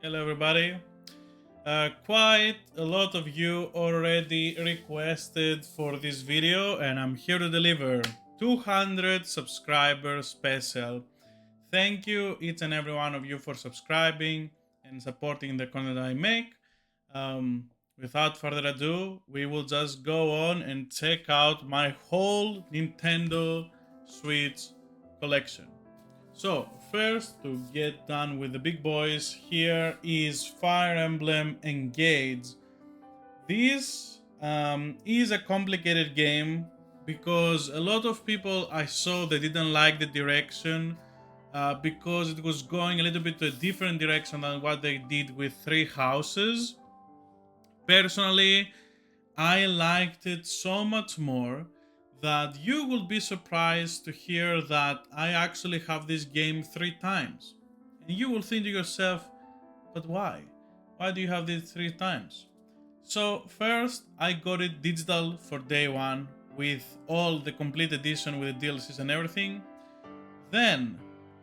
Hello, everybody. Quite a lot of you already requested for this video, and I'm here to deliver 200 subscribers special. Thank you, each and every one of you, for subscribing and supporting the content I make. Without further ado, we will just go on and check out my whole Nintendo Switch collection. So, first, to get done with the big boys, here is Fire Emblem Engage. This is a complicated game because a lot of people I saw they didn't like the direction because it was going a little bit to a different direction than what they did with Three Houses. Personally, I liked it so much more that you will be surprised to hear that I actually have this game 3 times. And you will think to yourself, but why? Why do you have this 3 times? So, first, I got it digital for day one with all the complete edition with the DLCs and everything. Then,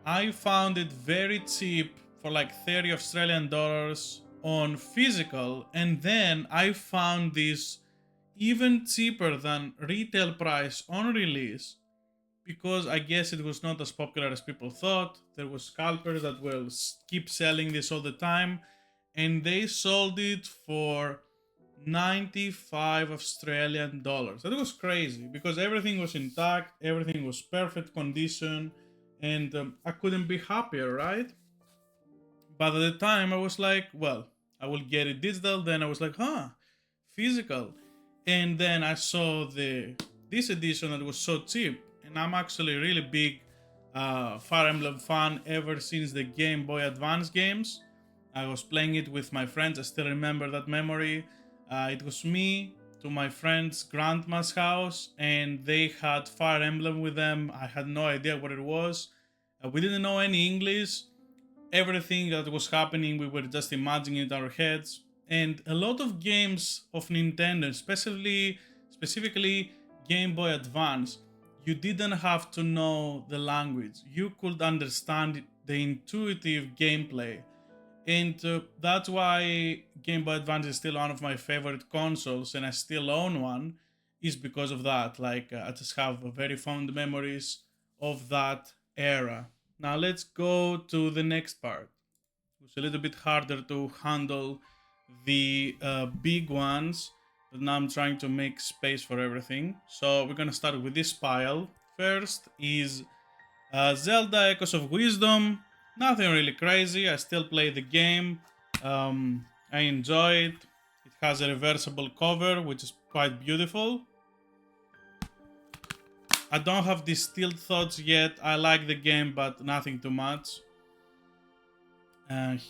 I found it very cheap for like 30 Australian dollars on physical, and then I found this even cheaper than retail price on release because I guess it was not as popular as people thought. There was scalpers that will keep selling this all the time, and they sold it for 95 Australian dollars. That was crazy because everything was intact, everything was perfect condition, and I couldn't be happier, right? But at the time, I was like, well, I will get it digital. Then I was like, physical. And then I saw this edition that was so cheap. And I'm actually a really big Fire Emblem fan ever since the Game Boy Advance games. I was playing it with my friends. I still remember that memory. It was me to my friend's grandma's house, and they had Fire Emblem with them. I had no idea what it was. We didn't know any English. Everything that was happening, we were just imagining it in our heads. And a lot of games of Nintendo, specifically Game Boy Advance, you didn't have to know the language. You could understand the intuitive gameplay. And that's why Game Boy Advance is still one of my favorite consoles, and I still own one, is because of that. Like, I just have very fond memories of that era. Now, let's go to the next part. It's a little bit harder to handle the big ones, but now I'm trying to make space for everything. So, we're gonna start with this pile. First is Zelda Echoes of Wisdom. Nothing really crazy. I still play the game. I enjoy it. It has a reversible cover, which is quite beautiful. I don't have distilled thoughts yet. I like the game, but nothing too much.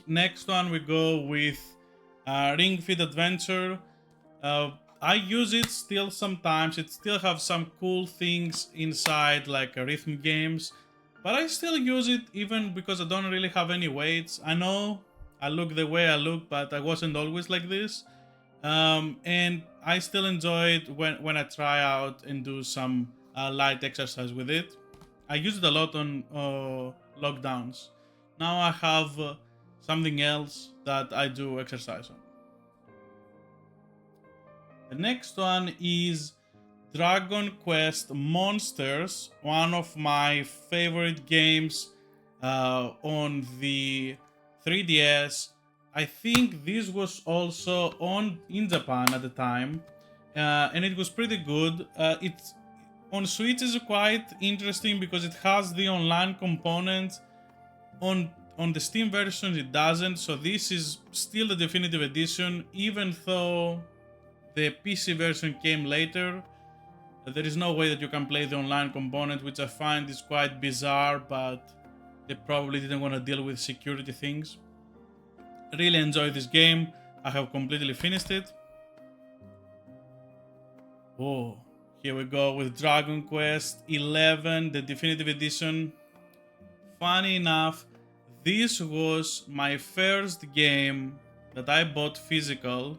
Next one, we go with Ring Fit Adventure. Uh, I use it still sometimes. It still have some cool things inside, like rhythm games, but I still use it even because I don't really have any weights. I know I look the way I look, but I wasn't always like this. And I still enjoy it when I try out and do some light exercise with it. I use it a lot on lockdowns. Now I have something else that I do exercise on. The next one is Dragon Quest Monsters, one of my favorite games on the 3DS. I think this was also on in Japan at the time, and it was pretty good. It's on Switch is quite interesting because it has the online component. On the Steam version, it doesn't. So this is still the definitive edition, even though the PC version came later. There is no way that you can play the online component, which I find is quite bizarre, but they probably didn't want to deal with security things. I really enjoy this game. I have completely finished it. Oh, here we go with Dragon Quest 11, the definitive edition. Funny enough, this was my first game that I bought physical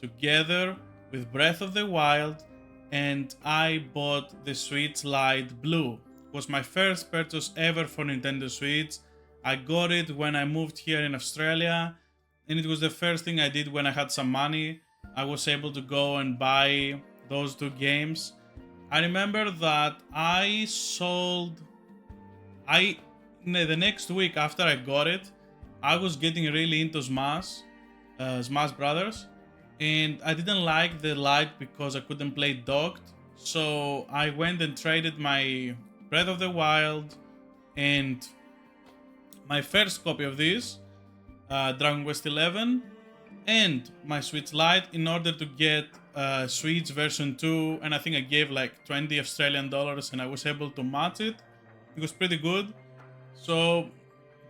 together with Breath of the Wild, and I bought the Switch Lite Blue. It was my first purchase ever for Nintendo Switch. I got it when I moved here in Australia, and it was the first thing I did when I had some money. I was able to go and buy those two games. I remember that the next week after I got it, I was getting really into Smash Brothers, and I didn't like the Lite because I couldn't play docked. So I went and traded my Breath of the Wild and my first copy of this, Dragon Quest XI, and my Switch Lite in order to get Switch version 2, and I think I gave like 20 Australian dollars and I was able to match it. It was pretty good. So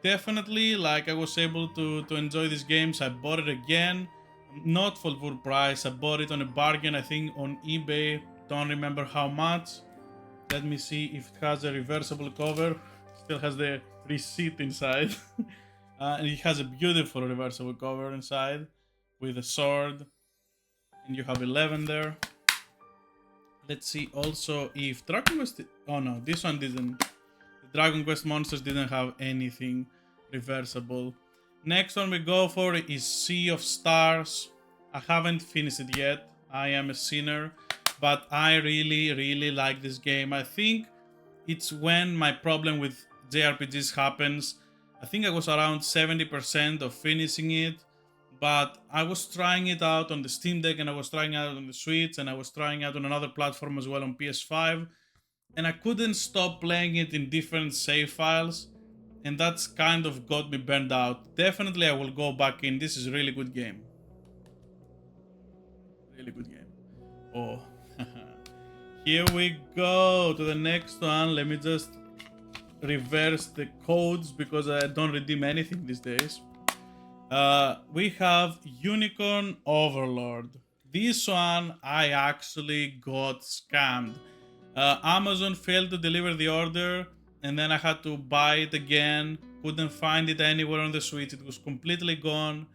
definitely, like, I was able to enjoy these games. I bought it again, not for full price. I bought it on a bargain, I think on eBay. Don't remember how much. Let me see if it has a reversible cover. Still has the receipt inside. And it has a beautiful reversible cover inside with a sword. And you have 11 there. Let's see also if Dragon Quest... Oh no, this one didn't. The Dragon Quest monsters didn't have anything reversible. Next one we go for is Sea of Stars. I haven't finished it yet. I am a sinner. But I really like this game. I think it's when my problem with JRPGs happens. I think I was around 70% of finishing it. But I was trying it out on the Steam Deck, and I was trying it out on the Switch, and I was trying it out on another platform as well on PS5. And I couldn't stop playing it in different save files. And that's kind of got me burned out. Definitely I will go back in. This is a really good game. Really good game. Oh. Here we go to the next one. Let me just reverse the codes because I don't redeem anything these days. We have Unicorn Overlord. This one I actually got scammed. Amazon failed to deliver the order, and then I had to buy it again. Couldn't find it anywhere on the Switch. It was completely gone,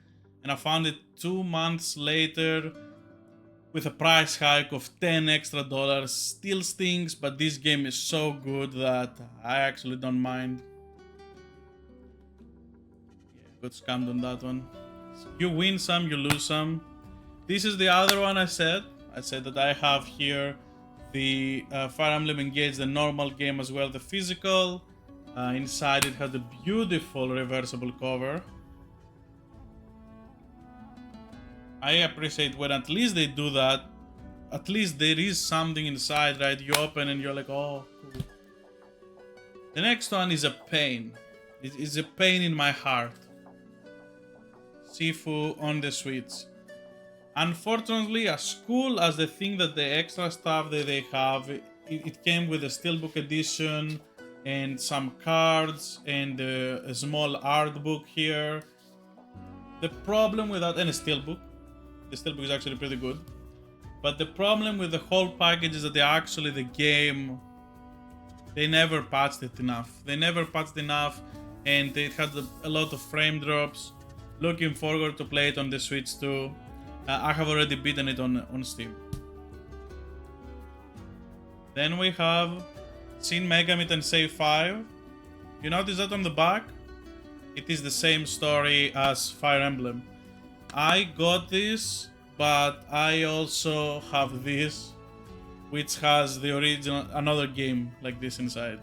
and I found it 2 months later with a price hike of $10 extra. Still stings, but this game is so good that I actually don't mind. Yeah, got scammed on that one. You win some, you lose some. This is the other one I said. I said that I have here the Fire Emblem Engage, the normal game as well, the physical. Inside it has a beautiful reversible cover. I appreciate when at least they do that. At least there is something inside, right? You open and you're like, oh, cool. The next one is a pain. It is a pain in my heart. Sifu on the Switch. Unfortunately, as cool as the thing that the extra stuff that they have, it came with a steelbook edition and some cards and a small art book here. The problem with that, and a steelbook. The steelbook is actually pretty good. But the problem with the whole package is that the game, they never patched it enough. And it had a lot of frame drops. Looking forward to play it on the Switch too. I have already beaten it on Steam. Then we have Shin Megami Tensei 5. You notice that on the back? It is the same story as Fire Emblem. I got this, but I also have this, which has the original, another game like this inside.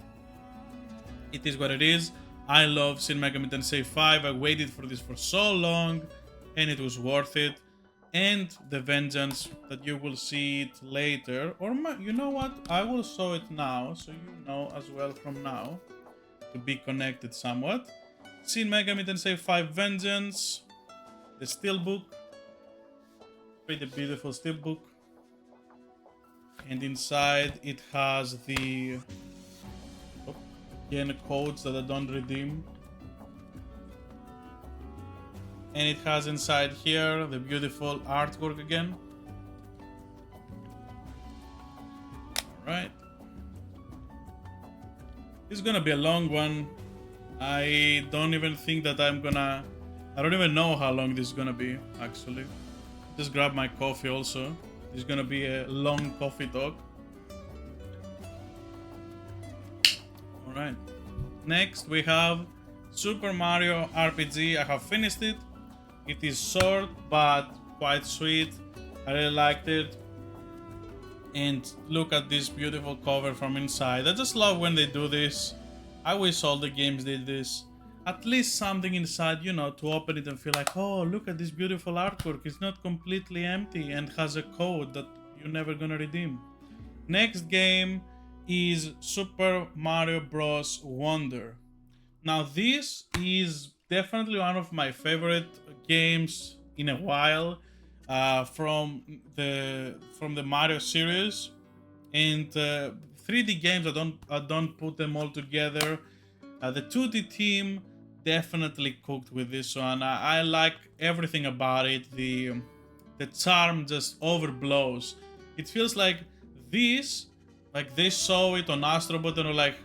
It is what it is. I love Shin Megami Tensei 5. I waited for this for so long, and it was worth it. And the Vengeance, that you will see it later, or you know what? I will show it now, so you know as well from now, to be connected somewhat. Shin Megami Tensei 5 Vengeance, the steelbook, pretty beautiful steelbook, and inside it has the again codes that I don't redeem, and it has inside here the beautiful artwork again. Alright, this is gonna be a long one. I don't even think that I don't even know how long this is gonna be, actually. Just grab my coffee also. This is gonna be a long coffee talk. Alright. Next we have Super Mario RPG. I have finished it. It is short but quite sweet. I really liked it. And look at this beautiful cover from inside. I just love when they do this. I wish all the games did this. At least something inside, you know, to open it and feel like, oh, look at this beautiful artwork. It's not completely empty and has a code that you're never gonna redeem. Next game is Super Mario Bros. Wonder. Now, this is definitely one of my favorite games in a while from the Mario series, and 3D games. I don't put them all together. The 2D team definitely cooked with this one. I like everything about it. The charm just overblows. It feels like this, like they saw it on Astrobot and were like,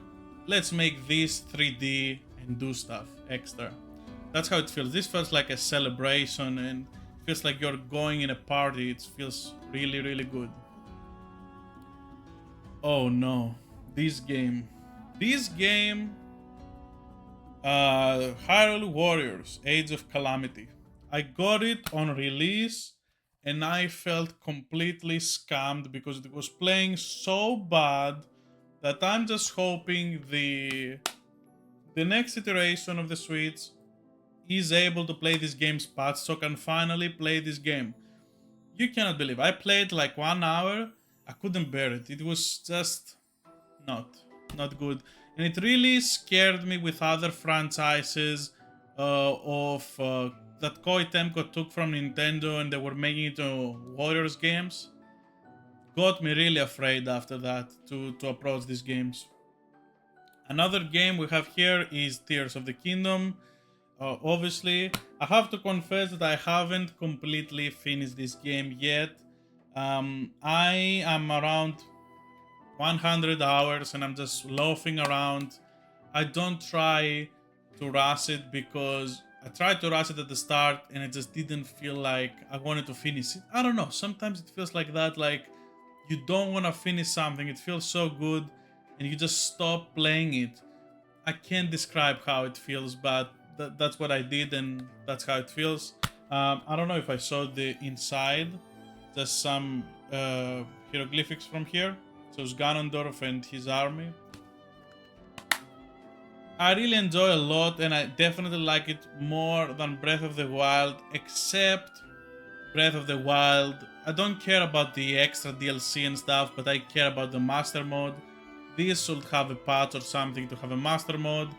let's make this 3D and do stuff extra. That's how it feels. This feels like a celebration and feels like you're going in a party. It feels really, really good. Oh no, this game. This game, Hyrule Warriors, Age of Calamity. I got it on release and I felt completely scammed because it was playing so bad that I'm just hoping the next iteration of the Switch is able to play this game's patch so I can finally play this game. You cannot believe I played like 1 hour. I couldn't bear it. It was just not not good, and it really scared me with other franchises of that Koei Temco took from Nintendo and they were making it to Warriors games. Got me really afraid after that to approach these games. Another game we have here is Tears of the Kingdom. Obviously, I have to confess that I haven't completely finished this game yet. I am around 100 hours and I'm just loafing around. I don't try to rush it because I tried to rush it at the start and it just didn't feel like I wanted to finish it. I don't know. Sometimes it feels like that, like you don't want to finish something. It feels so good and you just stop playing it. I can't describe how it feels, but that's what I did, and that's how it feels. I don't know if I saw the inside, just some hieroglyphics from here. So it's Ganondorf and his army. I really enjoy a lot, and I definitely like it more than Breath of the Wild, except Breath of the Wild. I don't care about the extra DLC and stuff, but I care about the Master Mode. This should have a patch or something to have a Master Mode.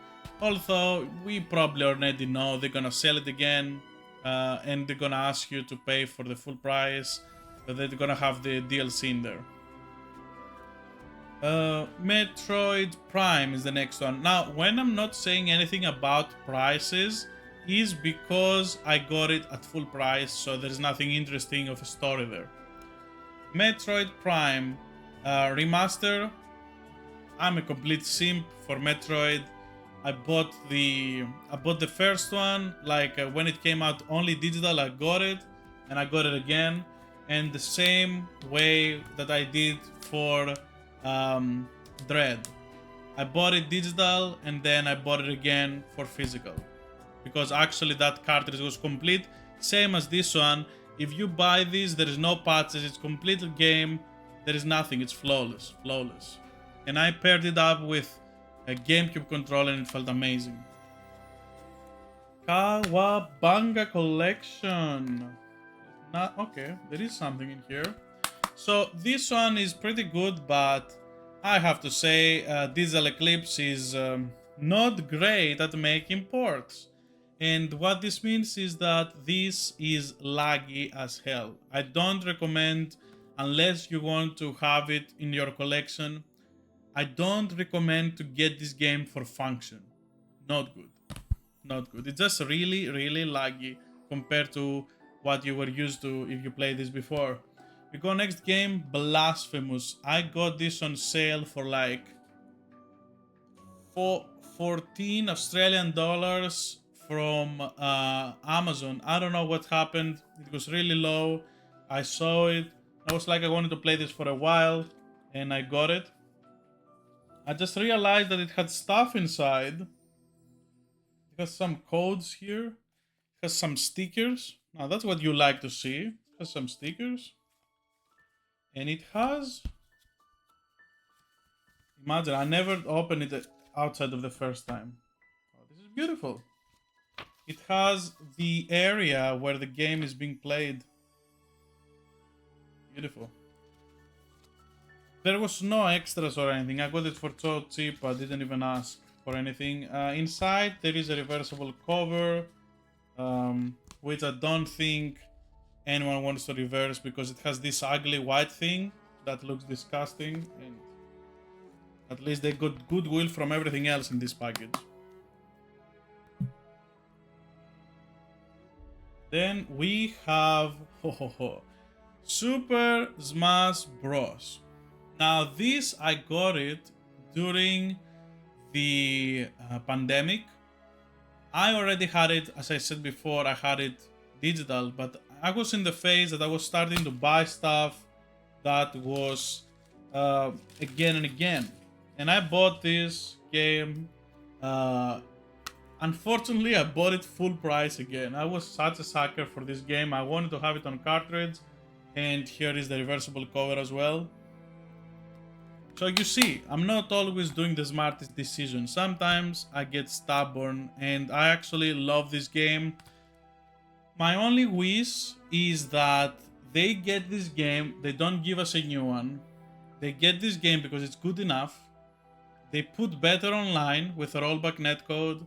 Although we probably already know they're gonna sell it again, and they're gonna ask you to pay for the full price, but they're gonna have the DLC in there. Metroid Prime is the next one. Now, when I'm not saying anything about prices, is because I got it at full price, so there's nothing interesting of a story there. Metroid Prime Remaster. I'm a complete simp for Metroid. I bought the first one like when it came out only digital. I got it, and I got it again, and the same way that I did for Dread. I bought it digital and then I bought it again for physical because actually that cartridge was complete, same as this one. If you buy this, there is no patches. It's complete game. There is nothing. It's flawless, flawless. And I paired it up with a GameCube controller and it felt amazing. Kawabanga Collection. Not okay. There is something in here. So this one is pretty good, but I have to say Digital Eclipse is not great at making ports. And what this means is that this is laggy as hell. I don't recommend, unless you want to have it in your collection, I don't recommend to get this game for function. Not good. Not good. It's just really, really laggy compared to what you were used to if you played this before. We go next game, Blasphemous. I got this on sale for like 14 Australian dollars from Amazon. I don't know what happened. It was really low. I saw it. I was like, I wanted to play this for a while, and I got it. I just realized that it had stuff inside. It has some codes here. It Has some stickers. Now that's what you like to see. It has some stickers. And it has... Imagine, I never opened it outside of the first time. Oh, this is beautiful. It has the area where the game is being played. Beautiful. There was no extras or anything. I got it for so cheap, I didn't even ask for anything. Inside, there is a reversible cover, which I don't think anyone wants to reverse because it has this ugly white thing that looks disgusting, and at least they got goodwill from everything else in this package. Then we have Super Smash Bros. Now this, I got it during the pandemic. I already had it, as I said before, I had it digital, but I was in the phase that I was starting to buy stuff that was again and again. And I bought this game. Unfortunately, I bought it full price again. I was such a sucker for this game. I wanted to have it on cartridge, and here is the reversible cover as well. So you see, I'm not always doing the smartest decision. Sometimes I get stubborn, and I actually love this game. My only wish is that they get this game, they don't give us a new one. They get this game because it's good enough. They put better online with a rollback netcode,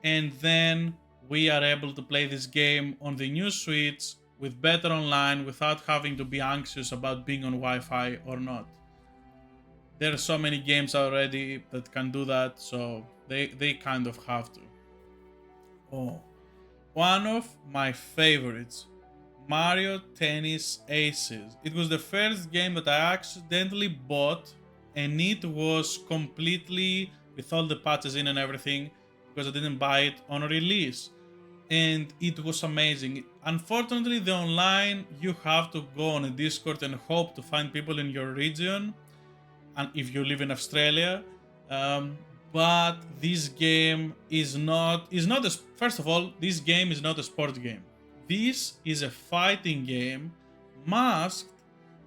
and then we are able to play this game on the new Switch with better online without having to be anxious about being on Wi-Fi or not. There are so many games already that can do that, so they kind of have to. Oh, one of my favorites, Mario Tennis Aces. It was the first game that I accidentally bought, and it was completely with all the patches in and everything, because I didn't buy it on release. And it was amazing. Unfortunately, the online, you have to go on a Discord and hope to find people in your region, and if you live in Australia. But this game is not a, first of all, this game is not a sports game. This is a fighting game masked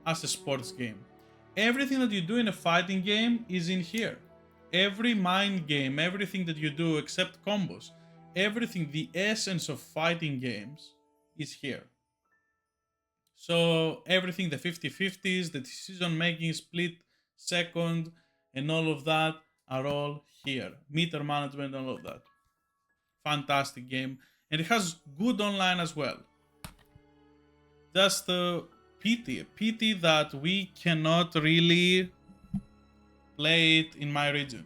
as a sports game. Everything that you do in a fighting game is in here. Every mind game, everything that you do except combos, everything, the essence of fighting games is here. So everything, the 50-50s, the decision making, split second, and all of that are all here. Meter management, all of that. Fantastic game. And it has good online as well. Just a pity that we cannot really play it in my region.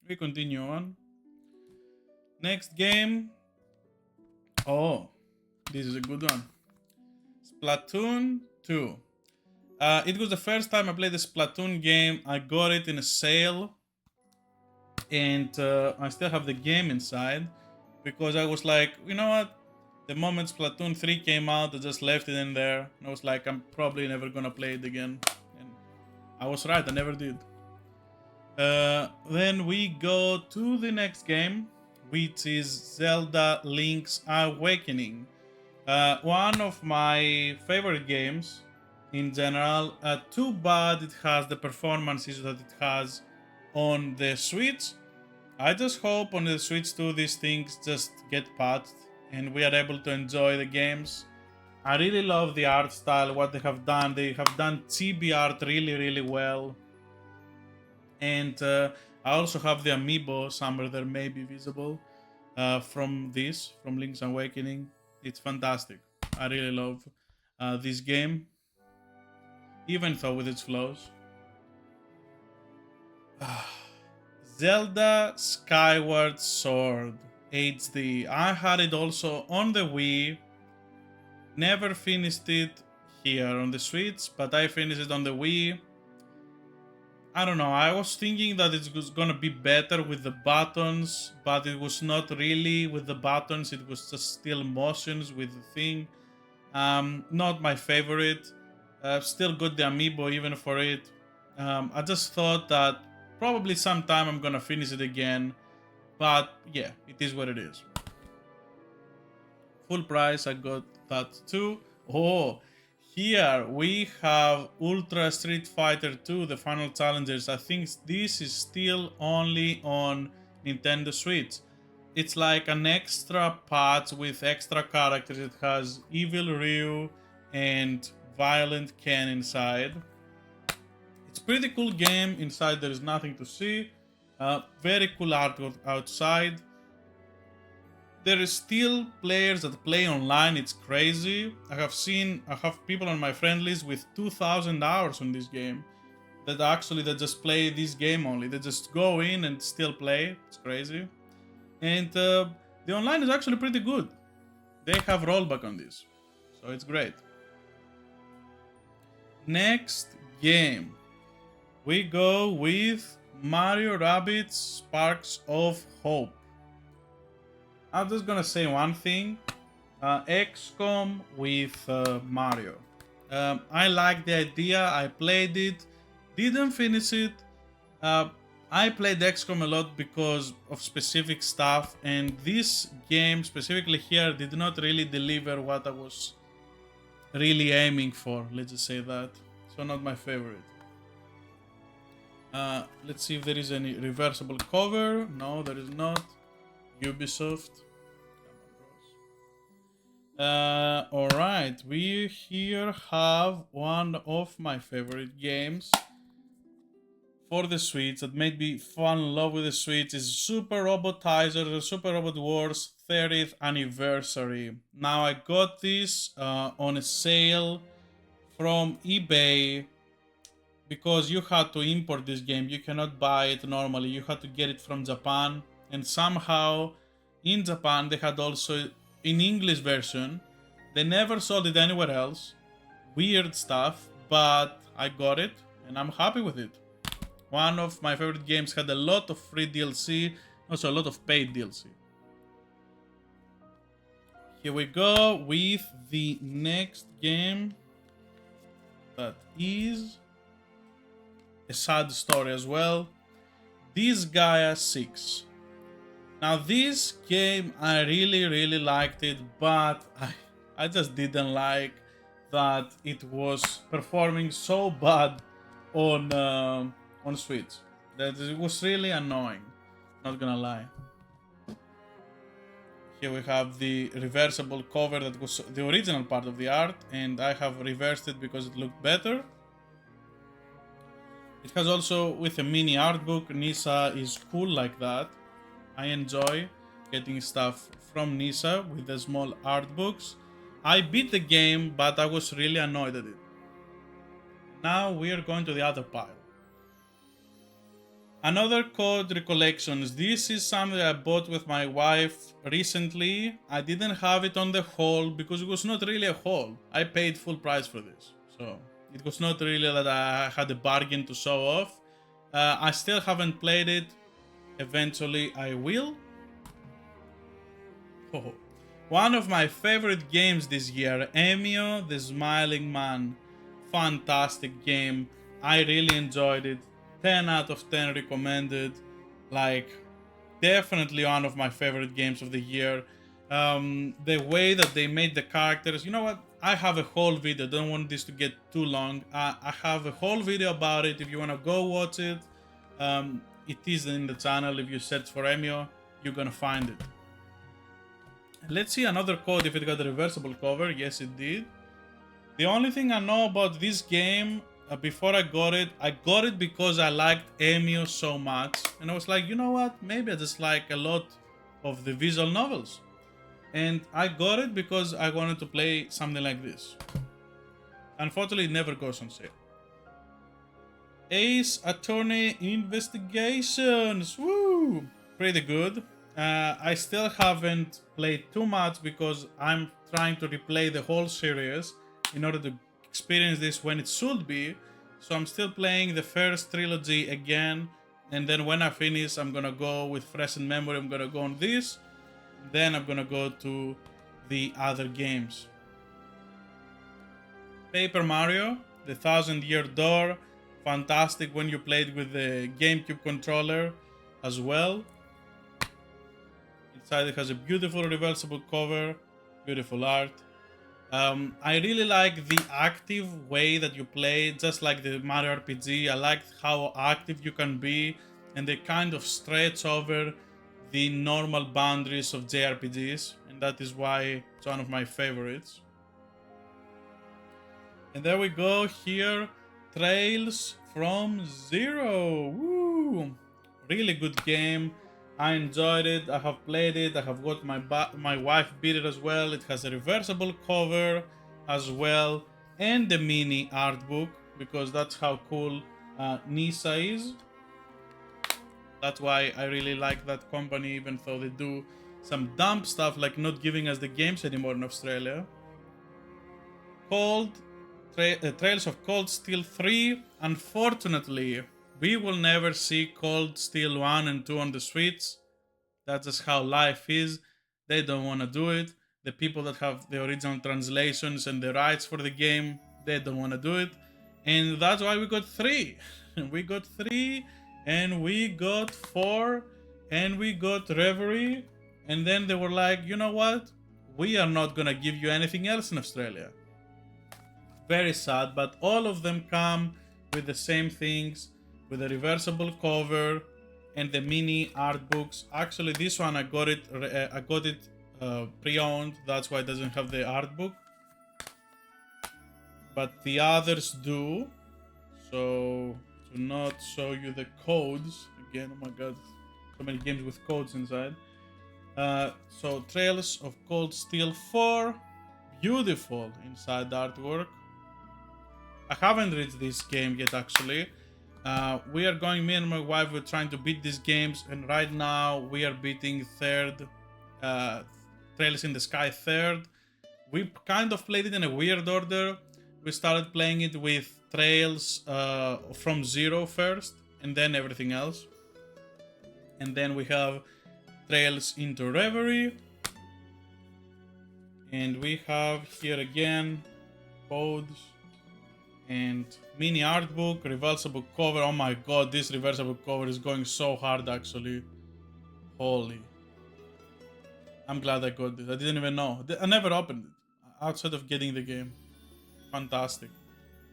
We continue on. Next game. Oh, this is a good one. Splatoon 2. It was the first time I played the Splatoon game. I got it in a sale, and I still have the game inside because I was like, you know what? The moment Splatoon 3 came out, I just left it in there. And I was like, I'm probably never gonna play it again. And I was right, I never did. Then we go to the next game, which is Zelda Link's Awakening. One of my favorite games in general. Too bad it has the performances that it has on the Switch. I just hope on the Switch 2 these things just get patched and we are able to enjoy the games. I really love the art style, what they have done. They have done chibi art really well. And I also have the amiibo somewhere there may be visible from Link's Awakening. It's fantastic. I really love this game, even though with its flaws. Zelda Skyward Sword HD. I had it also on the Wii. Never finished it here on the Switch, but I finished it on the Wii. I don't know, I was thinking that it was gonna be better with the buttons, but it was not really with the buttons, it was just still motions with the thing. Not my favorite. Still got the amiibo even for it. I just thought that probably sometime I'm gonna finish it again, But yeah, it is what it is. Full price, I got that too. Oh, here we have Ultra Street Fighter 2, the final challengers. I think this is still only on Nintendo Switch. It's like an extra patch with extra characters. It has Evil Ryu and Violent Ken inside. It's a pretty cool game. Inside there is nothing to see. Very cool artwork outside. There is still players that play online. It's crazy. I have people on my friend list with 2,000 hours on this game that just play this game only. They just go in and still play. It's crazy. And the online is actually pretty good. They have rollback on this, so it's great. Next game, we go with Mario Rabbids Sparks of Hope. I'm just gonna say one thing. XCOM with Mario. I like the idea. I played it, didn't finish it. I played XCOM a lot because of specific stuff, and this game specifically here did not really deliver what I was really aiming for. Let's just say that. So not my favorite. Let's see if there is any reversible cover. No, there is not. Ubisoft. Alright, we here have one of my favorite games for the Switch that made me fall in love with the Switch is Super Robot Tizer, the Super Robot Wars 30th anniversary. Now I got this on a sale from eBay because you had to import this game. You cannot buy it normally. You had to get it from Japan, and somehow in Japan they had also an English version. They never sold it anywhere else. Weird stuff, but I got it and I'm happy with it. One of my favorite games, had a lot of free DLC, also a lot of paid DLC. Here we go with the next game that is a sad story as well. Disgaea 6. Now this game, I really liked it, but I just didn't like that it was performing so bad on Switch. That it was really annoying, not gonna lie. Here we have the reversible cover that was the original part of the art, and I have reversed it because it looked better. It has also with a mini art book. Nisa is cool like that. I enjoy getting stuff from Nisa with the small art books. I beat the game, but I was really annoyed at it. Now we are going to the other pile. Another Code Recollections. This is something I bought with my wife recently. I didn't have it on the haul because it was not really a haul. I paid full price for this. So it was not really that I had a bargain to show off. I still haven't played it. Eventually I will. Oh. One of my favorite games this year, Emio the Smiling Man. Fantastic game. I really enjoyed it. 10 out of 10 recommended. Like, definitely one of my favorite games of the year. The way that they made the characters, you know what? I have a whole video. Don't want this to get too long. I have a whole video about it. If you want to go watch it, it is in the channel. If you search for Emio, you're gonna find it. Let's see another code if it got a reversible cover. Yes, it did. The only thing I know about this game, before I got it because I liked Emio so much, and I was like, you know what, maybe I just like a lot of the visual novels, and I got it because I wanted to play something like this. Unfortunately, it never goes on sale. Ace Attorney Investigations, woo, pretty good. I still haven't played too much because I'm trying to replay the whole series in order to experience this when it should be. So I'm still playing the first trilogy again, and then when I finish, I'm gonna go with fresh in memory. I'm gonna go on this, then I'm gonna go to the other games. Paper Mario, the 1000-Year Door, fantastic when you played with the GameCube controller as well. Inside it has a beautiful reversible cover, beautiful art. I really like the active way that you play, just like the Mario RPG. I like how active you can be, and they kind of stretch over the normal boundaries of JRPGs, and that is why it's one of my favorites. And there we go here, Trails from Zero. Woo! Really good game. I enjoyed it. I have played it. I have got my wife beat it as well. It has a reversible cover as well, and the mini art book, because that's how cool Nisa is. That's why I really like that company, even though they do some dumb stuff like not giving us the games anymore in Australia. Trails of Cold Steel 3. Unfortunately, we will never see Cold Steel 1 and 2 on the Switch. That's just how life is. They don't want to do it. The people that have the original translations and the rights for the game, they don't want to do it. And that's why we got 3. We got 3, and we got 4, and we got Reverie. And then they were like, you know what? We are not going to give you anything else in Australia. Very sad, but all of them come with the same things, with a reversible cover and the mini art books. Actually, this one I got it pre-owned. That's why it doesn't have the art book, but the others do. So to not show you the codes again, oh my god, so many games with codes inside. So Trails of Cold Steel 4, beautiful inside artwork. I haven't reached this game yet, actually. Me and my wife were trying to beat these games, and right now we are beating third, Trails in the Sky third. We kind of played it in a weird order. We started playing it with Trails from Zero first, and then everything else. And then we have Trails into Reverie. And we have here again codes and mini art book, reversible cover. Oh my god, this reversible cover is going so hard actually. Holy. I'm glad I got this. I didn't even know. I never opened it outside of getting the game. Fantastic.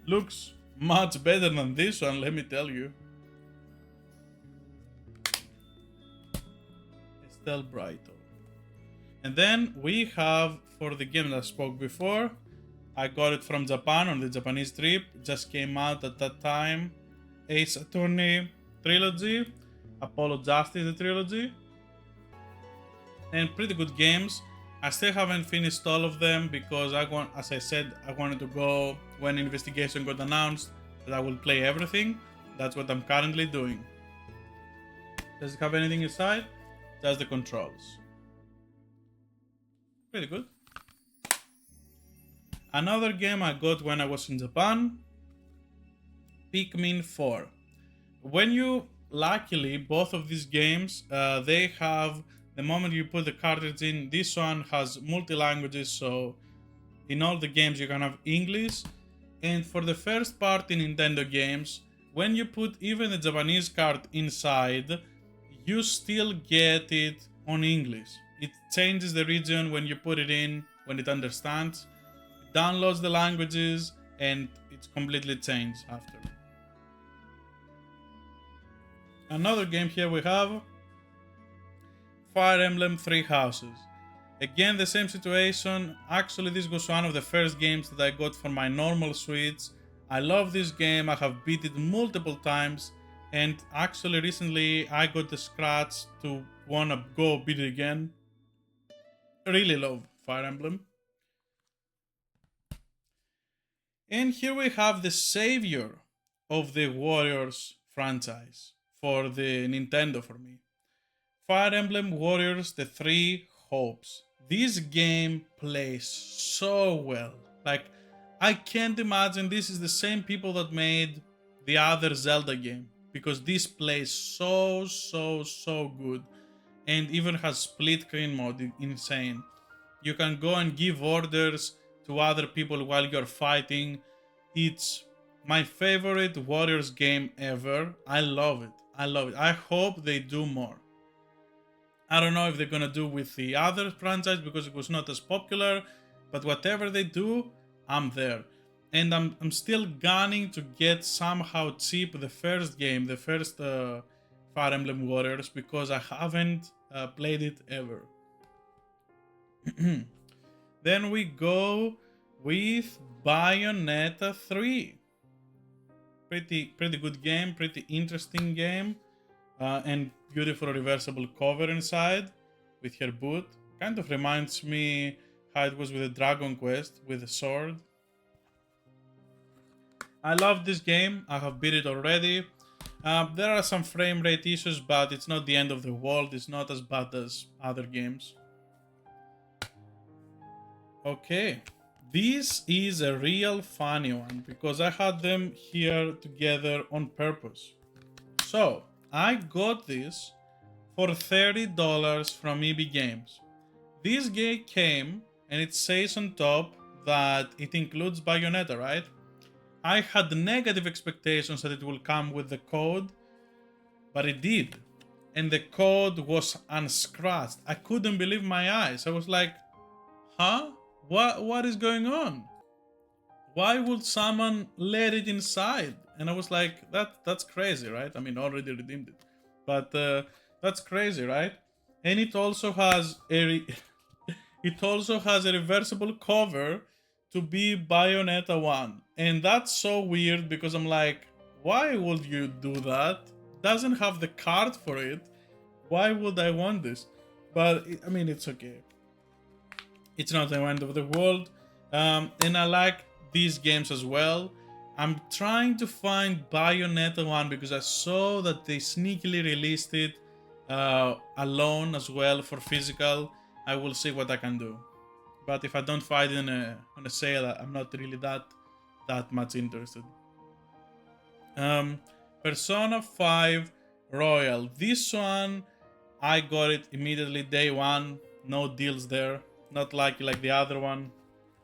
Looks much better than this one, let me tell you. Estelle Brighto. And then we have, for the game that I spoke before, I got it from Japan on the Japanese trip. It just came out at that time. Ace Attorney trilogy, Apollo Justice the trilogy, and pretty good games. I still haven't finished all of them because as I said, I wanted to go when Investigation got announced that I will play everything. That's what I'm currently doing. Does it have anything inside? Just the controls. Pretty good. Another game I got when I was in Japan, Pikmin 4. Luckily, both of these games, they have, the moment you put the cartridge in, this one has multi-languages, so in all the games you can have English. And for the first part in Nintendo games, when you put even the Japanese card inside, you still get it on English. It changes the region when you put it in, when it understands. Downloads the languages, and it's completely changed after. Another game here we have Fire Emblem Three Houses. Again, the same situation. Actually, this was one of the first games that I got for my normal Switch. I love this game. I have beat it multiple times, and actually recently I got the scratch to wanna go beat it again. Really love Fire Emblem. And here we have the savior of the Warriors franchise for the Nintendo for me. Fire Emblem Warriors The Three Hopes. This game plays so well. Like, I can't imagine this is the same people that made the other Zelda game, because this plays so good, and even has split screen mode. Insane. You can go and give orders to other people while you're fighting. It's my favorite Warriors game ever. I love it. I hope they do more. I don't know if they're gonna do with the other franchise because it was not as popular, but whatever they do, I'm there. And I'm still gunning to get somehow cheap the first game, the first Fire Emblem Warriors, because I haven't played it ever. Then we go with Bayonetta 3. Pretty good game, pretty interesting game, and beautiful reversible cover inside with her boot. Kind of reminds me how it was with the Dragon Quest with the sword. I love this game. I have beat it already. There are some frame rate issues, but it's not the end of the world. It's not as bad as other games. Okay, this is a real funny one because I had them here together on purpose. So, I got this for $30 from EB Games. This game came and it says on top that it includes Bayonetta, right? I had negative expectations that it will come with the code, but it did. And the code was unscratched. I couldn't believe my eyes. I was like, huh? What is going on? Why would someone let it inside? And I was like, that's crazy, right? I mean, already redeemed it, but that's crazy, right? And it also has it also has a reversible cover to be Bayonetta 1, and that's so weird because I'm like, why would you do that? Doesn't have the card for it. Why would I want this? But I mean, it's okay. It's not the end of the world, and I like these games as well. I'm trying to find Bayonetta 1 because I saw that they sneakily released it alone as well for physical. I will see what I can do. But if I don't find it on a sale, I'm not really that much interested. Persona 5 Royal. This one, I got it immediately day one. No deals there. Not like the other one.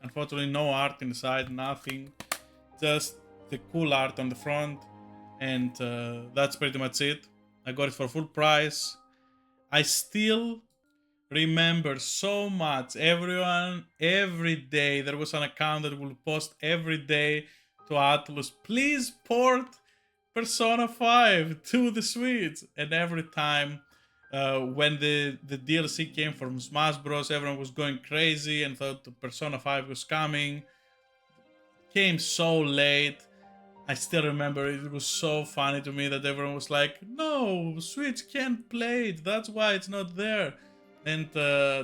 Unfortunately, no art inside, nothing. Just the cool art on the front. And that's pretty much it. I got it for full price. I still remember so much. Everyone, every day, there was an account that will post every day to Atlus, please port Persona 5 to the Switch. And every time when the DLC came from Smash Bros, everyone was going crazy and thought Persona 5 was coming. Came so late. I still remember it was so funny to me that everyone was like, no, Switch can't play it, that's why it's not there. And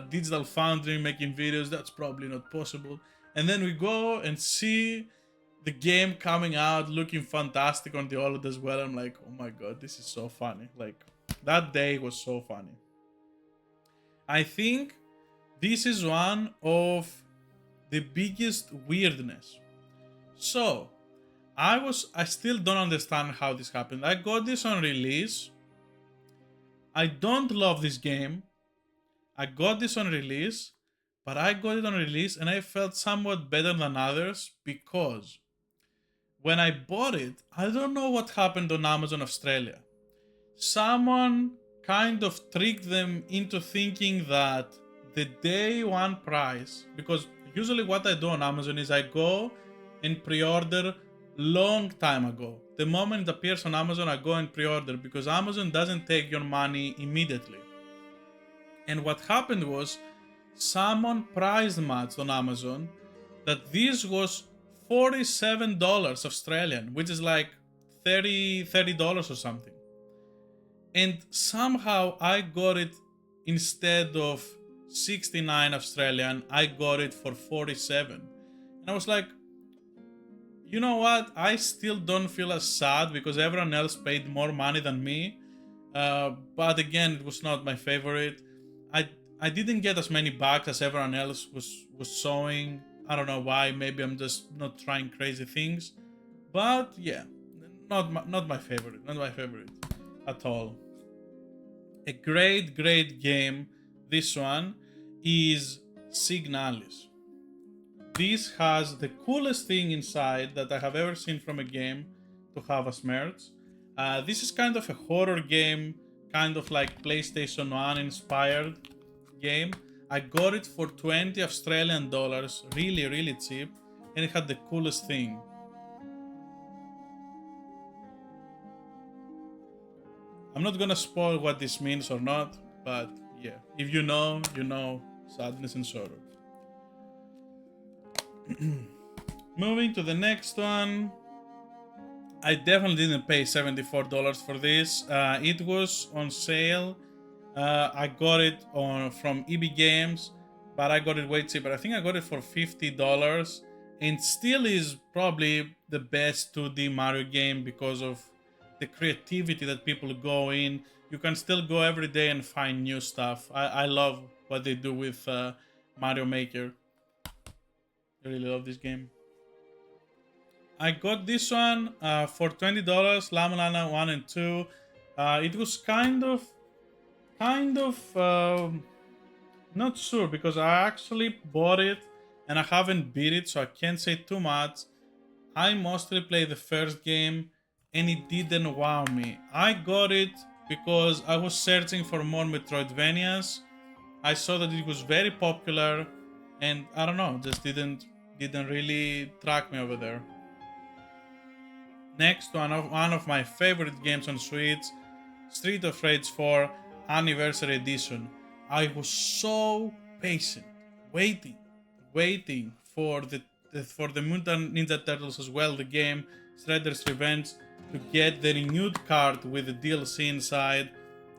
Digital Foundry making videos, that's probably not possible. And then we go and see the game coming out looking fantastic on the OLED as well. I'm like, oh my god, this is so funny. Like, that day was so funny. I think this is one of the biggest weirdness. So, I still don't understand how this happened. I got this on release. I don't love this game. I got this on release, but I got it on release and I felt somewhat better than others because when I bought it, I don't know what happened on Amazon Australia. Someone kind of tricked them into thinking that the day one price, because usually what I do on Amazon is I go and pre-order long time ago. The moment it appears on Amazon, I go and pre-order because Amazon doesn't take your money immediately. And what happened was someone price matched on Amazon that this was $47 Australian, which is like $30 or something. And somehow I got it instead of 69 Australian, I got it for 47. And I was like, you know what? I still don't feel as sad because everyone else paid more money than me. But again, it was not my favorite. I didn't get as many bugs as everyone else was showing. I don't know why. Maybe I'm just not trying crazy things. But yeah, not my favorite. Not my favorite at all. A great game. This one is Signalis. This has the coolest thing inside that I have ever seen from a game to have as merch. This is kind of a horror game kind of like PlayStation 1 inspired game. I got it for 20 Australian dollars, really, really cheap, and it had the coolest thing. I'm not gonna spoil what this means or not, but yeah, if you know, you know, sadness and sorrow. Moving to the next one. I definitely didn't pay $74 for this. It was on sale. I got it from EB Games, but I got it way cheaper. I think I got it for $50, and still is probably the best 2D Mario game because of the creativity that people go in. You can still go every day and find new stuff. I love what they do with Mario Maker. I really love this game. I got this one for $20, Lama Lana 1 and 2. It was kind of not sure because I actually bought it and I haven't beat it, so I can't say too much. I mostly played the first game and it didn't wow me. I got it because I was searching for more Metroidvanias. I saw that it was very popular and I don't know, just didn't really track me over there. Next, one of my favorite games on Switch, Street of Rage 4 Anniversary Edition. I was so patient, waiting for the Mutant Ninja Turtles as well, the game Shredder's Revenge, to get the renewed card with the DLC inside.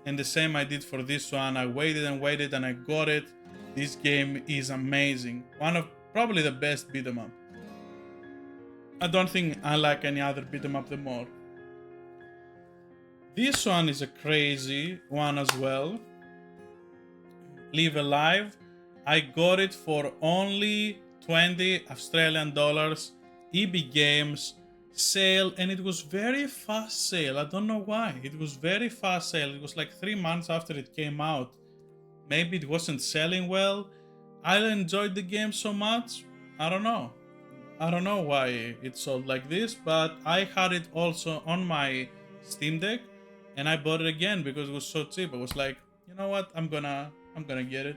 And the same I did for this one. I waited and waited and I got it. This game is amazing. One of probably the best beat 'em up. I don't think I like any other beat 'em up the more. This one is a crazy one as well. Live Alive. I got it for only 20 Australian dollars. EB Games sale, and it was very fast sale. I don't know why. It was very fast sale. It was like 3 months after it came out. Maybe it wasn't selling well. I enjoyed the game so much. I don't know. I don't know why it sold like this, but I had it also on my Steam Deck, and I bought it again because it was so cheap. I was like, you know what? I'm gonna get it.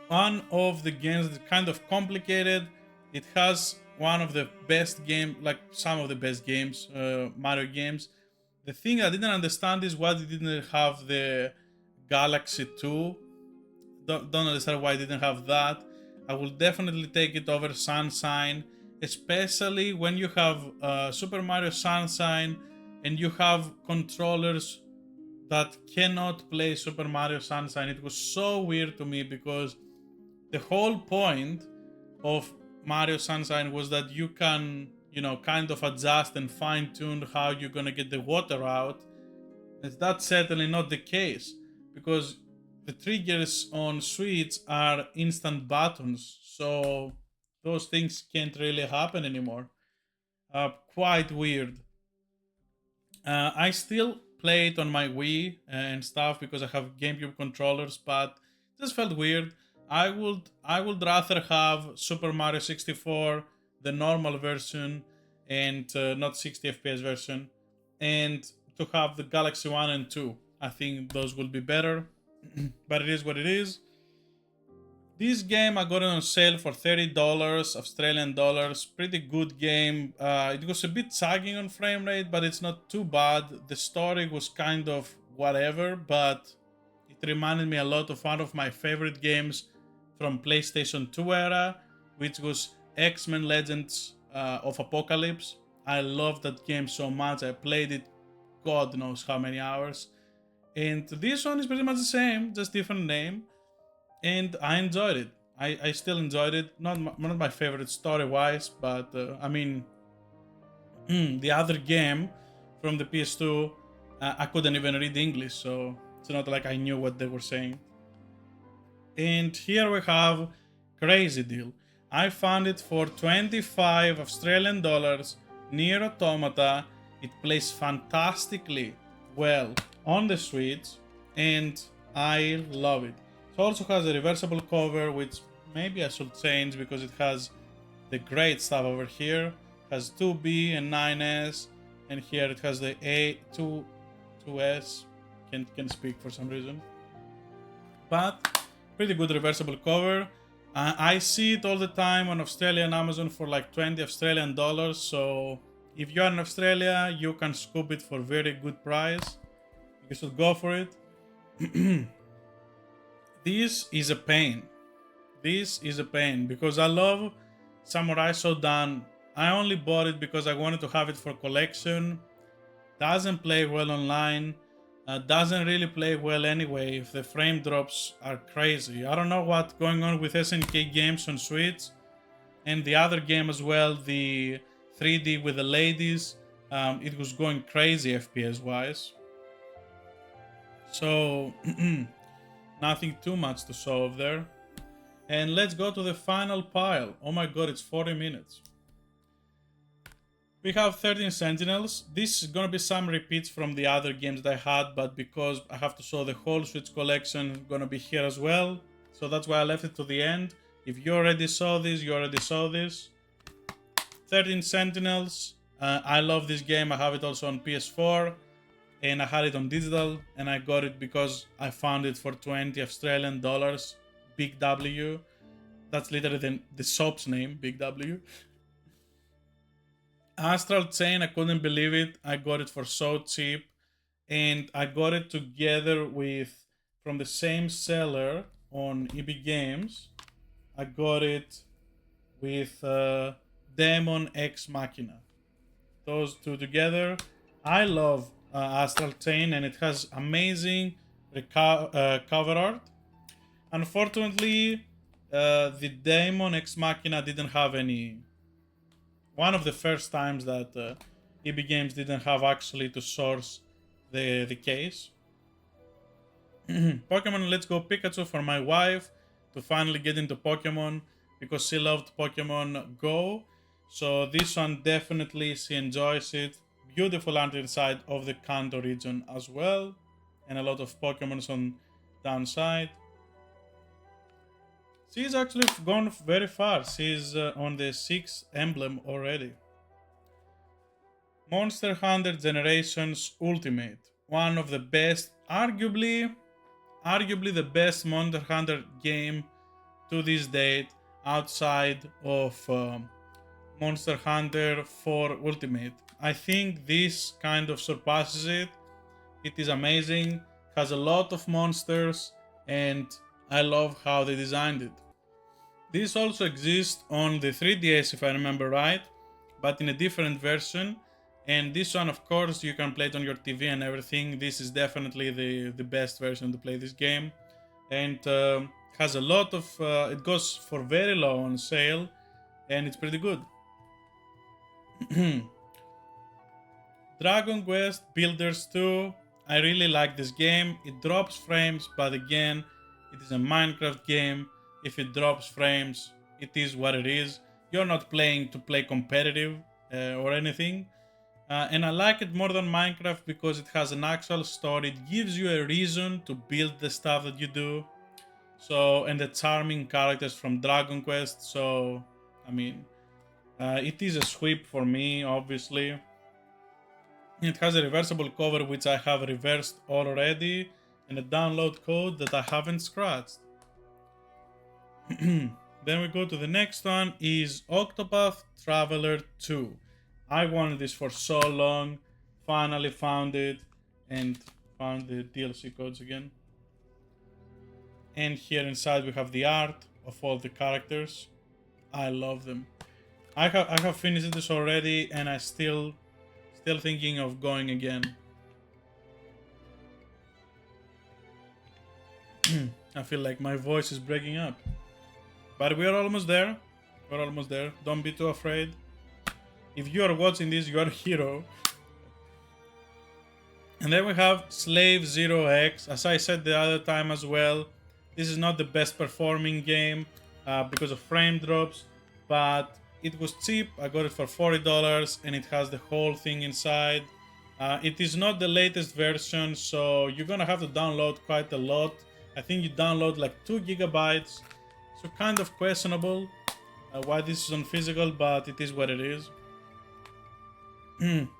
One of the games that's kind of complicated. It has one of the best game, like some of the best games, Mario games. The thing I didn't understand is why they didn't have the Galaxy 2. Don't understand why I didn't have that. I will definitely take it over Sunshine, especially when you have Super Mario Sunshine and you have controllers that cannot play Super Mario Sunshine. It was so weird to me because the whole point of Mario Sunshine was that you can, kind of adjust and fine tune how you're gonna get the water out. And that's certainly not the case because the triggers on Switch are instant buttons, so those things can't really happen anymore. Quite weird. I still play it on my Wii and stuff because I have GameCube controllers, but it just felt weird. I would rather have Super Mario 64, the normal version, and not 60 FPS version, and to have the Galaxy 1 and 2. I think those will be better, but it is what it is. This game I got it on sale for $30 Australian dollars. Pretty good game. It was a bit sagging on frame rate, but it's not too bad. The story was kind of whatever, but it reminded me a lot of one of my favorite games from PlayStation 2 era, which was X-Men Legends of Apocalypse. I love that game so much. I played it God knows how many hours. And this one is pretty much the same, just different name. And I enjoyed it. I still enjoyed it. Not my favorite story-wise, but I mean, the other game from the PS2, I couldn't even read English, so it's not like I knew what they were saying. And here we have crazy deal. I found it for 25 Australian dollars. Nier Automata. It plays fantastically well on the Switch, and I love it. It also has a reversible cover, which maybe I should change because it has the great stuff over here. It has 2B and 9S, and here it has the 2S. Can't speak for some reason. But pretty good reversible cover. I see it all the time on Australian Amazon for like 20 Australian dollars. So if you are in Australia, you can scoop it for very good price. You should go for it. This is a pain. This is a pain because I love Samurai Shodown. I only bought it because I wanted to have it for collection. Doesn't play well online. Doesn't really play well anyway if the frame drops are crazy. I don't know what's going on with SNK games on Switch and the other game as well, the 3D with the ladies. It was going crazy FPS wise. So nothing too much to solve there. And let's go to the final pile. Oh my god, it's 40 minutes. We have 13 Sentinels. This is gonna be some repeats from the other games that I had, but because I have to show the whole Switch collection, gonna be here as well. So that's why I left it to the end. If you already saw this, you already saw this. 13 Sentinels. I love this game. I have it also on PS4. And I had it on digital. And I got it because I found it for 20 Australian dollars. Big W. That's literally the shop's name, Big W. Astral Chain, I couldn't believe it. I got it for so cheap. And I got it together with, from the same seller on EB Games. I got it with Demon X Machina. Those two together. I love Astral Chain and it has amazing cover art. Unfortunately, the Demon X Machina didn't have any. One of the first times that EB Games didn't have actually to source the case. Pokemon Let's Go Pikachu for my wife to finally get into Pokemon because she loved Pokemon Go. So this one definitely she enjoys it. Beautiful art inside of the Kanto region as well. And a lot of Pokemons on downside. She's actually gone very far. She's on the 6th emblem already. Monster Hunter Generations Ultimate. One of the best, arguably the best Monster Hunter game to this date outside of Monster Hunter 4 Ultimate. I think this kind of surpasses it. It is amazing, has a lot of monsters, and I love how they designed it. This also exists on the 3DS if I remember right, but in a different version. And this one, of course, you can play it on your TV and everything. This is definitely the best version to play this game. And has a lot of, it goes for very low on sale and it's pretty good. Dragon Quest Builders 2. I really like this game. It drops frames, but again, it is a Minecraft game. If it drops frames, it is what it is. You're not playing to play competitive or anything. And I like it more than Minecraft because it has an actual story. It gives you a reason to build the stuff that you do. So, and the charming characters from Dragon Quest. So, I mean, it is a sweep for me, obviously. It has a reversible cover, which I have reversed already, and a download code that I haven't scratched. Then we go to the next one, is Octopath Traveler 2. I wanted this for so long, finally found it, and found the DLC codes again. And here inside we have the art of all the characters. I love them. I have finished this already, and I still thinking of going again. I feel like my voice is breaking up. But we are almost there. We're almost there. Don't be too afraid. If you are watching this, you are a hero. And then we have Slave 0X. As I said the other time as well, this is not the best performing game because of frame drops, but it was cheap. I got it for $40 and it has the whole thing inside. It is not the latest version, so you're gonna have to download quite a lot. I think you download like 2 gigabytes. So kind of questionable why this is on physical, but it is what it is.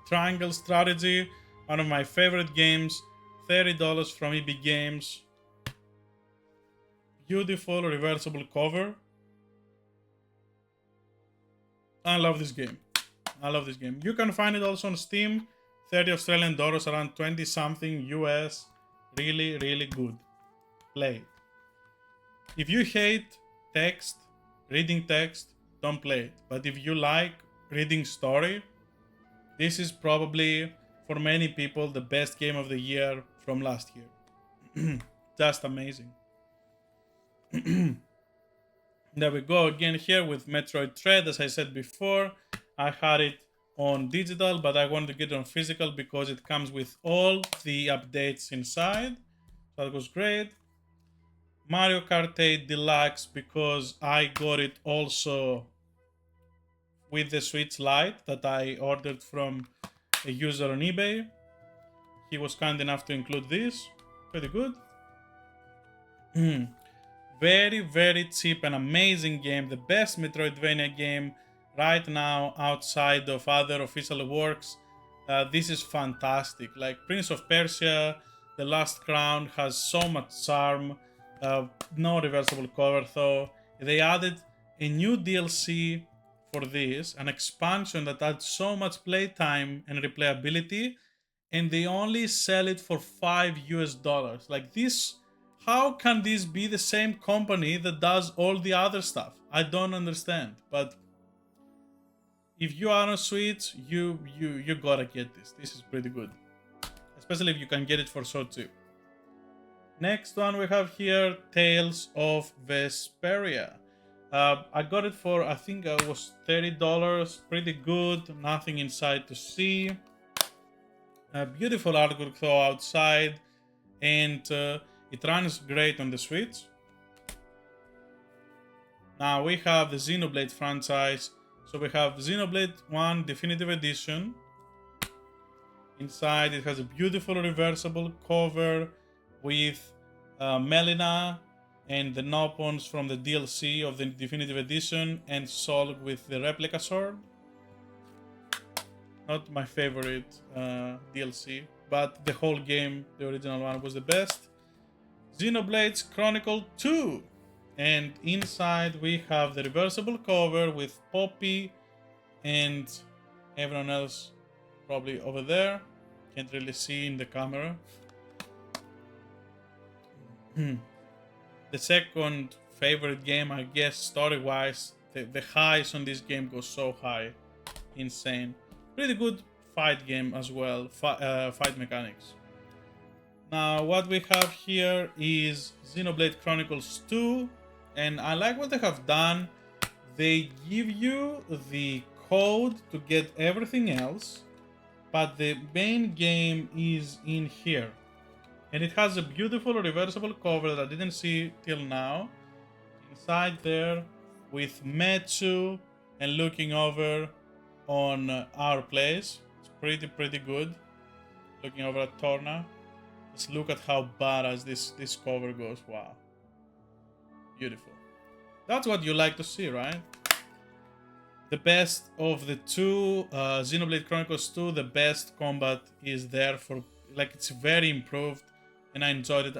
Triangle Strategy. One of my favorite games, $30 from EB Games. Beautiful reversible cover. I love this game. I love this game. You can find it also on Steam. 30 Australian dollars, around 20 something US. Really, really good. Play it. If you hate text, reading text, don't play it. But if you like reading story, this is probably, for many people, the best game of the year from last year. Just amazing. There we go again here with Metroid Dread. As I said before, I had it on digital, but I wanted to get it on physical because it comes with all the updates inside. So that was great. Mario Kart 8 Deluxe, because I got it also with the Switch Lite that I ordered from a user on eBay. He was kind enough to include this. Pretty good. Very, very cheap and amazing game. The best Metroidvania game right now outside of other official works. This is fantastic. Like Prince of Persia, The Last Crown has so much charm. No reversible cover though. They added a new DLC for this, an expansion that adds so much playtime and replayability, and they only sell it for $5 US. Like this, how can this be the same company that does all the other stuff? I don't understand. But if you are on Switch, you gotta get this. This is pretty good, especially if you can get it for so cheap. Next one we have here, Tales of Vesperia. I got it for, I think it was $30. Pretty good. Nothing inside to see. Beautiful artwork though outside, and it runs great on the Switch. Now we have the Xenoblade franchise. So we have Xenoblade 1 Definitive Edition. Inside it has a beautiful reversible cover with Melina and the Nopons from the DLC of the Definitive Edition, and Sol with the replica sword. Not my favorite DLC, but the whole game, the original one, was the best. Xenoblade Chronicles 2. And inside we have the reversible cover with Poppy and everyone else probably over there. Can't really see in the camera. The second favorite game, I guess, story-wise, the highs on this game go so high. Insane. Pretty good fight game as well, fight mechanics. Now what we have here is Xenoblade Chronicles 2, and I like what they have done. They give you the code to get everything else, but the main game is in here. And it has a beautiful reversible cover that I didn't see till now. Inside there with Metsu and looking over on our place. It's pretty good. Looking over at Torna. Just look at how badass this cover goes. Wow. Beautiful. That's what you like to see, right? The best of the two, Xenoblade Chronicles 2, the best combat is there for, like, it's very improved. And I enjoyed it.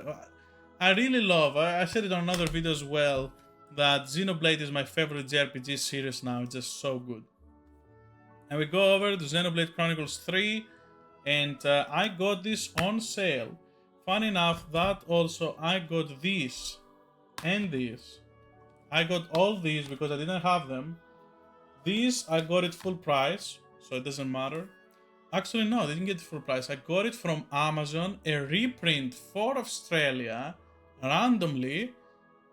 I really love, I said it on another video as well, that Xenoblade is my favorite JRPG series now. It's just so good. And we go over to Xenoblade Chronicles 3, and I got this on sale. Fun enough that also I got this and this. I got all these because I didn't have them. These I got it full price, so it doesn't matter. Actually, no, I didn't get it full price. I got it from Amazon, a reprint for Australia, randomly,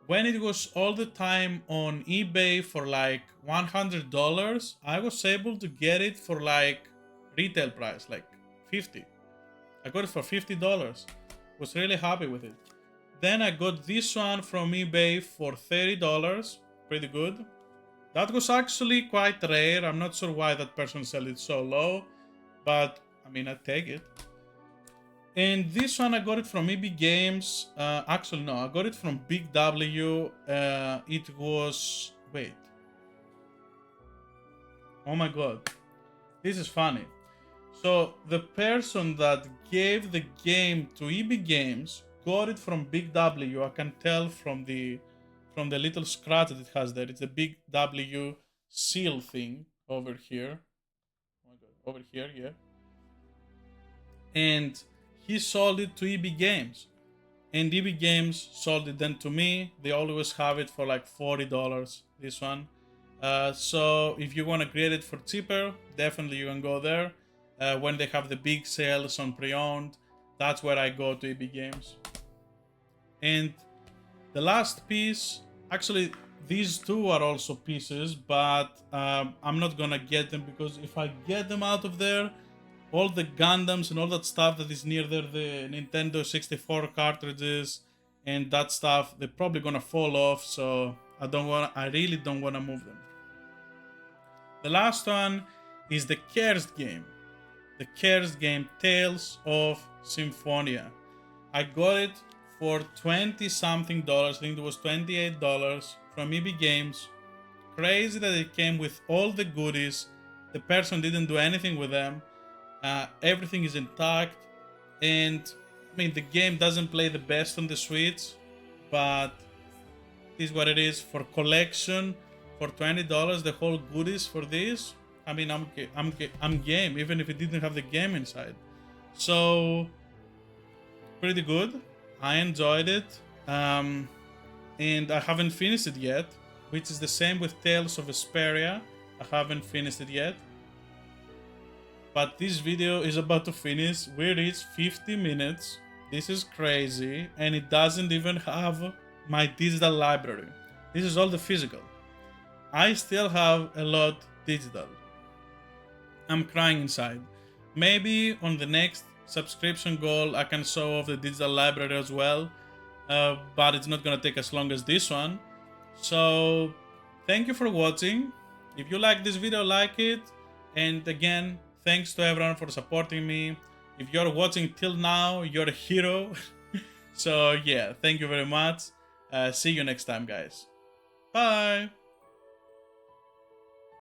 when it was all the time on eBay for like $100. I was able to get it for like retail price, like $50. I got it for $50. Was really happy with it. Then I got this one from eBay for $30. Pretty good. That was actually quite rare. I'm not sure why that person sold it so low, but I mean, I take it. And this one I got it from EB Games. Actually, no, I got it from Big W. It was, wait. Oh my god, this is funny. So the person that gave the game to EB Games got it from Big W. I can tell from the little scratch that it has there. It's a Big W seal thing over here. Oh my god, over here, yeah. And he sold it to EB Games. And EB Games sold it then to me. They always have it for like $40, this one. So if you want to create it for cheaper, definitely you can go there. When they have the big sales on pre-owned, that's where I go to EB Games. And the last piece, actually these two are also pieces, but I'm not gonna get them because if I get them out of there, all the Gundams and all that stuff that is near there, the Nintendo 64 cartridges and that stuff, they're probably gonna fall off. So I really don't wanna move them. The last one is the cursed game. The cursed game Tales of Symphonia. I got it for 20 something dollars. I think it was $28 from EB Games. Crazy that it came with all the goodies. The person didn't do anything with them. Everything is intact, and I mean the game doesn't play the best on the Switch, but this is what it is for collection. For $20, the whole goodies for this. I mean, I'm game, even if it didn't have the game inside. So pretty good. I enjoyed it, and I haven't finished it yet, which is the same with Tales of Vesperia. I haven't finished it yet. But this video is about to finish. We reached 50 minutes. This is crazy, and it doesn't even have my digital library. This is all the physical. I still have a lot digital. I'm crying inside. Maybe on the next subscription goal I can show off the digital library as well, but it's not gonna take as long as this one. So thank you for watching. If you like this video, like it, and again, thanks to everyone for supporting me. If you're watching till now, you're a hero. So yeah, thank you very much. See you next time, guys. Bye.